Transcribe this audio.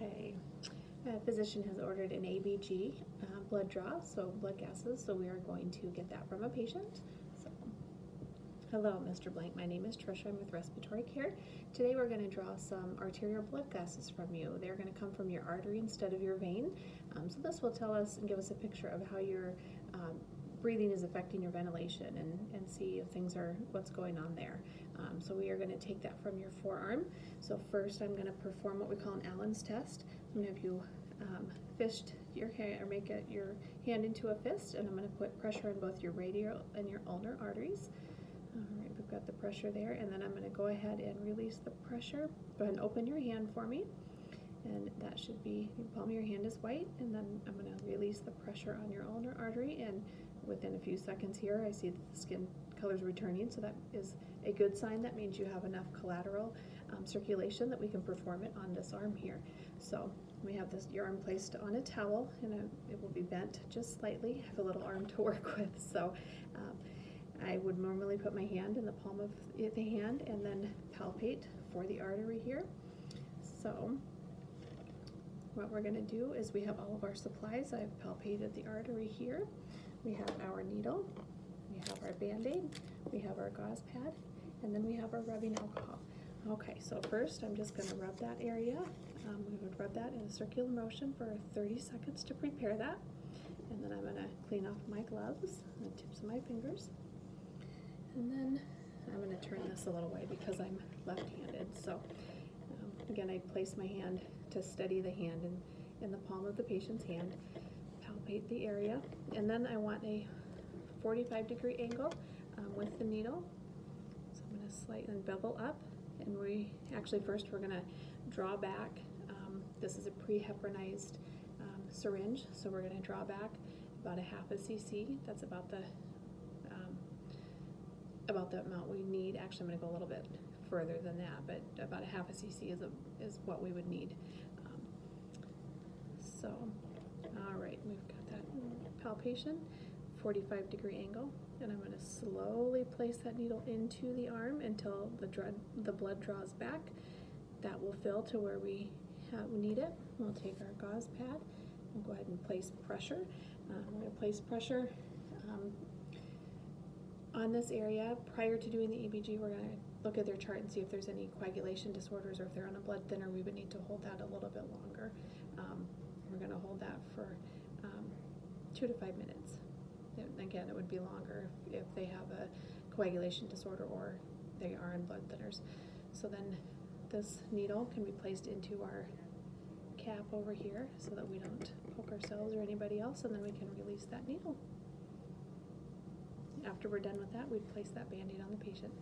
Okay. A physician has ordered an ABG blood draw, so blood gases, so we are going to get that from a patient. So, hello, Mr. Blank. My name is Trisha. I'm with Respiratory Care. Today we're going to draw some arterial blood gases from you. They're going to come from your artery instead of your vein. So this will tell us and give us a picture of how your breathing is affecting your ventilation and see if things are, what's going on there. So we are going to take that from your forearm. So first I'm going to perform what we call an Allen's test. I'm going to have you fist your hand, or make your hand into a fist, and I'm going to put pressure on both your radial and your ulnar arteries. All right, we've got the pressure there, and then I'm going to go ahead and release the pressure. Go ahead and open your hand for me, and that should be, the palm of your hand is white, and then I'm going to release the pressure on your ulnar artery, and within a few seconds here I see that the skin color is returning, so that is a good sign. That means you have enough collateral circulation that we can perform it on this arm here. So we have your arm placed on a towel, and it will be bent just slightly. I have a little arm to work with, so I would normally put my hand in the palm of the hand and then palpate for the artery here. So what we're going to do is, we have all of our supplies. I've palpated the artery here. We have our needle, we have our Band-Aid, we have our gauze pad, and then we have our rubbing alcohol. Okay, so first I'm just going to rub that area. We would rub that in a circular motion for 30 seconds to prepare that. And then I'm going to clean off my gloves and the tips of my fingers. And then I'm going to turn this a little way because I'm left-handed. So again, I place my hand to steady the hand in the palm of the patient's hand, palpate the area, and then I want a 45-degree angle with the needle. So I'm going to slightly bevel up, and first we're going to draw back. This is a pre-heparinized syringe, so we're going to draw back about a half a cc. That's about the amount we need. Actually, I'm going to go a little bit further than that, but about a half a cc is what we would need. So, all right, we've got that palpation, 45-degree angle, and I'm going to slowly place that needle into the arm until the blood draws back. That will fill to where we need it. We'll take our gauze pad and go ahead and place pressure. We're going to place pressure on this area. Prior to doing the ABG, we're going to look at their chart and see if there's any coagulation disorders, or if they're on a blood thinner, we would need to hold that a little bit longer. We're going to hold that for 2 to 5 minutes. Again, it would be longer if they have a coagulation disorder or they are on blood thinners. So then this needle can be placed into our cap over here so that we don't poke ourselves or anybody else, and then we can release that needle. After we're done with that, we'd place that Band-Aid on the patient.